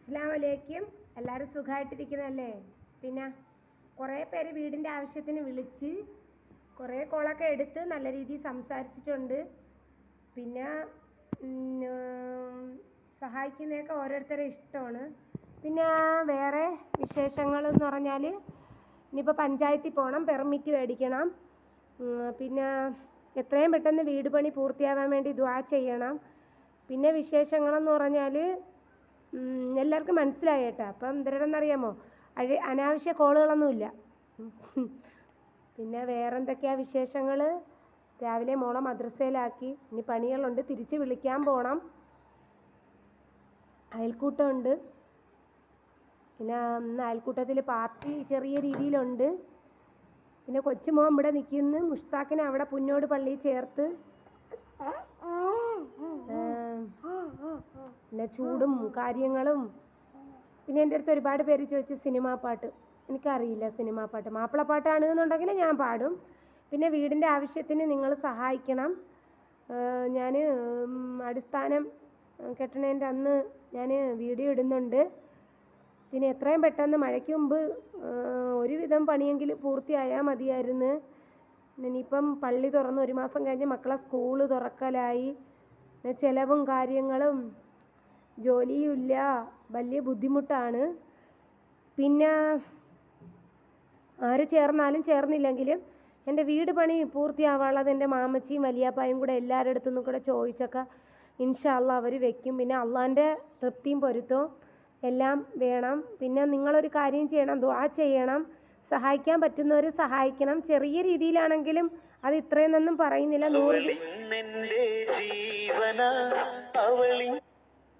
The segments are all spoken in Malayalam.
അസ്സലാമലൈക്കും. എല്ലാവരും സുഖമായിട്ടിരിക്കുന്നല്ലേ? പിന്നെ കുറേ പേര് വീടിൻ്റെ ആവശ്യത്തിന് വിളിച്ച് കുറേ കോളൊക്കെ എടുത്ത് നല്ല രീതിയിൽ സംസാരിച്ചിട്ടുണ്ട്. പിന്നെ സഹായിക്കുന്നതൊക്കെ ഓരോരുത്തരുടെ ഇഷ്ടമാണ്. പിന്നെ വേറെ വിശേഷങ്ങളെന്ന് പറഞ്ഞാൽ ഇനിയിപ്പോൾ പഞ്ചായത്തിൽ പോകണം, പെർമിറ്റ് മേടിക്കണം. പിന്നെ എത്രയും പെട്ടെന്ന് വീട് പണി പൂർത്തിയാവാൻ വേണ്ടി ദുആ ചെയ്യണം. പിന്നെ വിശേഷങ്ങളെന്ന് പറഞ്ഞാൽ എല്ലാവർക്കും മനസ്സിലായി കേട്ടോ. അപ്പം എന്തിനാണെന്നറിയാമോ, അനാവശ്യ കോളുകളൊന്നുമില്ല. പിന്നെ വേറെ എന്തൊക്കെയാണ് വിശേഷങ്ങൾ? രാവിലെ മോളെ മദ്രസയിലാക്കി, ഇനി പണികളുണ്ട്, തിരിച്ച് വിളിക്കാൻ പോകണം. അയൽക്കൂട്ടമുണ്ട്. പിന്നെ അയൽക്കൂട്ടത്തിൽ പാർട്ടി ചെറിയ രീതിയിലുണ്ട്. പിന്നെ കൊച്ചുമോൻ ഇവിടെ നിൽക്കുന്നു, മുഷ്താഖിനെ അവിടെ പുന്നോട് പള്ളിയിൽ ചേർത്ത്. പിന്നെ ചൂടും കാര്യങ്ങളും. പിന്നെ എൻ്റെ അടുത്ത് ഒരുപാട് പേര് ചോദിച്ചു സിനിമാ പാട്ട്. എനിക്കറിയില്ല സിനിമാ പാട്ട്. മാപ്പിളപ്പാട്ടാണ് എന്നുണ്ടെങ്കിൽ ഞാൻ പാടും. പിന്നെ വീടിൻ്റെ ആവശ്യത്തിന് നിങ്ങൾ സഹായിക്കണം. ഞാൻ അടിസ്ഥാനം കെട്ടണേൻ്റെ അന്ന് ഞാൻ വീഡിയോ ഇടുന്നുണ്ട്. പിന്നെ എത്രയും പെട്ടെന്ന് മഴയ്ക്ക് മുമ്പ് ഒരുവിധം പണിയെങ്കിലും പൂർത്തിയായാൽ മതിയായിരുന്നു. ഇനിയിപ്പം പള്ളി തുറന്ന് 1 മാസം കഴിഞ്ഞ് മക്കളെ സ്കൂള് തുറക്കലായി. ചിലവും കാര്യങ്ങളും ജോലിയുമില്ല, വലിയ ബുദ്ധിമുട്ടാണ്. പിന്നെ ആര് ചേർന്നാലും ചേർന്നില്ലെങ്കിലും എൻ്റെ വീട് പണി പൂർത്തിയാവാനുള്ളത് എൻ്റെ മാമച്ചിയും വലിയാപ്പായും കൂടെ എല്ലാവരുടെ അടുത്തു നിന്നും കൂടെ ചോദിച്ചൊക്കെ ഇൻഷാ അള്ളാ അവർ വെക്കും. പിന്നെ അള്ളാൻ്റെ തൃപ്തിയും പൊരുത്തവും എല്ലാം വേണം. പിന്നെ നിങ്ങളൊരു കാര്യം ചെയ്യണം, ദുആ ചെയ്യണം. സഹായിക്കാൻ പറ്റുന്നവർ സഹായിക്കണം. ചെറിയ രീതിയിലാണെങ്കിലും അത് ഇത്രയെന്നൊന്നും പറയുന്നില്ല.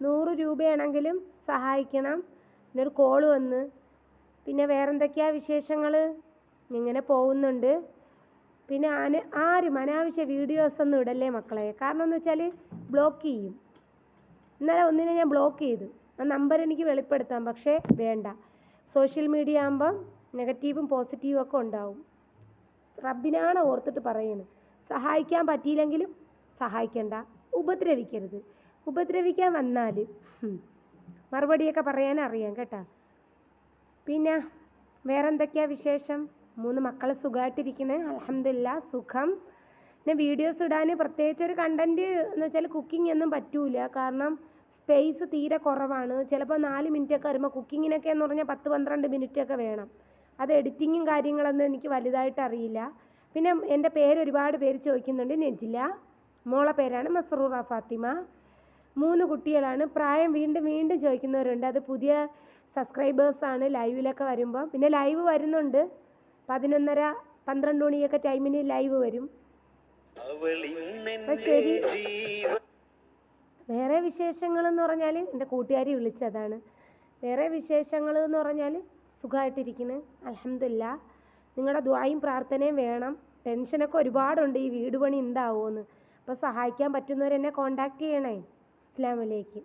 100 രൂപയാണെങ്കിലും സഹായിക്കണം. പിന്നൊരു കോള് വന്ന്. പിന്നെ വേറെന്തൊക്കെയാ വിശേഷങ്ങൾ? ഇങ്ങനെ പോകുന്നുണ്ട്. പിന്നെ ആരും അനാവശ്യ വീഡിയോസൊന്നും ഇടല്ലേ മക്കളെ. കാരണം എന്ന് വെച്ചാൽ ബ്ലോക്ക് ചെയ്യും. ഇന്നലെ ഒന്നിനെ ഞാൻ ബ്ലോക്ക് ചെയ്തു. ആ നമ്പർ എനിക്ക് വെളിപ്പെടുത്താം, പക്ഷേ വേണ്ട. സോഷ്യൽ മീഡിയ ആകുമ്പം നെഗറ്റീവും പോസിറ്റീവും ഒക്കെ ഉണ്ടാവും. റബ്ബിനാണ് ഓർത്തിട്ട് പറയുന്നത്. സഹായിക്കാൻ പറ്റിയില്ലെങ്കിലും സഹായിക്കണ്ട, ഉപദ്രവിക്കരുത്. ഉപദ്രവിക്കാൻ വന്നാൽ മറുപടിയൊക്കെ പറയാൻ അറിയാം കേട്ടോ. പിന്നെ വേറെ എന്തൊക്കെയാണ് വിശേഷം? 3 മക്കൾ സുഖമായിട്ടിരിക്കണേ, അൽഹംദുലില്ലാ, സുഖം. പിന്നെ വീഡിയോസ് ഇടാൻ പ്രത്യേകിച്ചൊരു കണ്ടൻറ്റ് എന്ന് വെച്ചാൽ കുക്കിംഗ് ഒന്നും പറ്റൂല. കാരണം സ്പേസ് തീരെ കുറവാണ്. ചിലപ്പോൾ 4 മിനിറ്റൊക്കെ വരുമ്പോൾ കുക്കിങ്ങിനൊക്കെ എന്ന് പറഞ്ഞാൽ 10-12 മിനിറ്റൊക്കെ വേണം. അത് എഡിറ്റിങ്ങും കാര്യങ്ങളൊന്നും എനിക്ക് വലുതായിട്ട് അറിയില്ല. പിന്നെ എൻ്റെ പേര് ഒരുപാട് പേര് ചോദിക്കുന്നുണ്ട്. നെജില, മോളെ പേരാണ് മസ്റൂറ ഫാത്തിമ. 3 കുട്ടികളാണ്. പ്രായം വീണ്ടും ചോദിക്കുന്നവരുണ്ട്. അത് പുതിയ സബ്സ്ക്രൈബേഴ്സാണ് ലൈവിലൊക്കെ വരുമ്പോൾ. പിന്നെ ലൈവ് വരുന്നുണ്ട് 11:30-12 മണിയൊക്കെ ടൈമിന് ലൈവ് വരും. അപ്പം ശരി. വേറെ വിശേഷങ്ങളെന്ന് പറഞ്ഞാൽ എൻ്റെ കൂട്ടുകാരി വിളിച്ചതാണ്. വേറെ വിശേഷങ്ങൾ എന്ന് പറഞ്ഞാൽ സുഖമായിട്ടിരിക്കുന്നു, അൽഹംദുലില്ലാ. നിങ്ങളുടെ ദുആയും പ്രാർത്ഥനയും വേണം. ടെൻഷനൊക്കെ ഒരുപാടുണ്ട് ഈ വീട് പണി എന്താവുമെന്ന്. അപ്പോൾ സഹായിക്കാൻ പറ്റുന്നവരെന്നെ കോൺടാക്റ്റ് ചെയ്യണേ. അസ്സലാമു അലൈക്കും.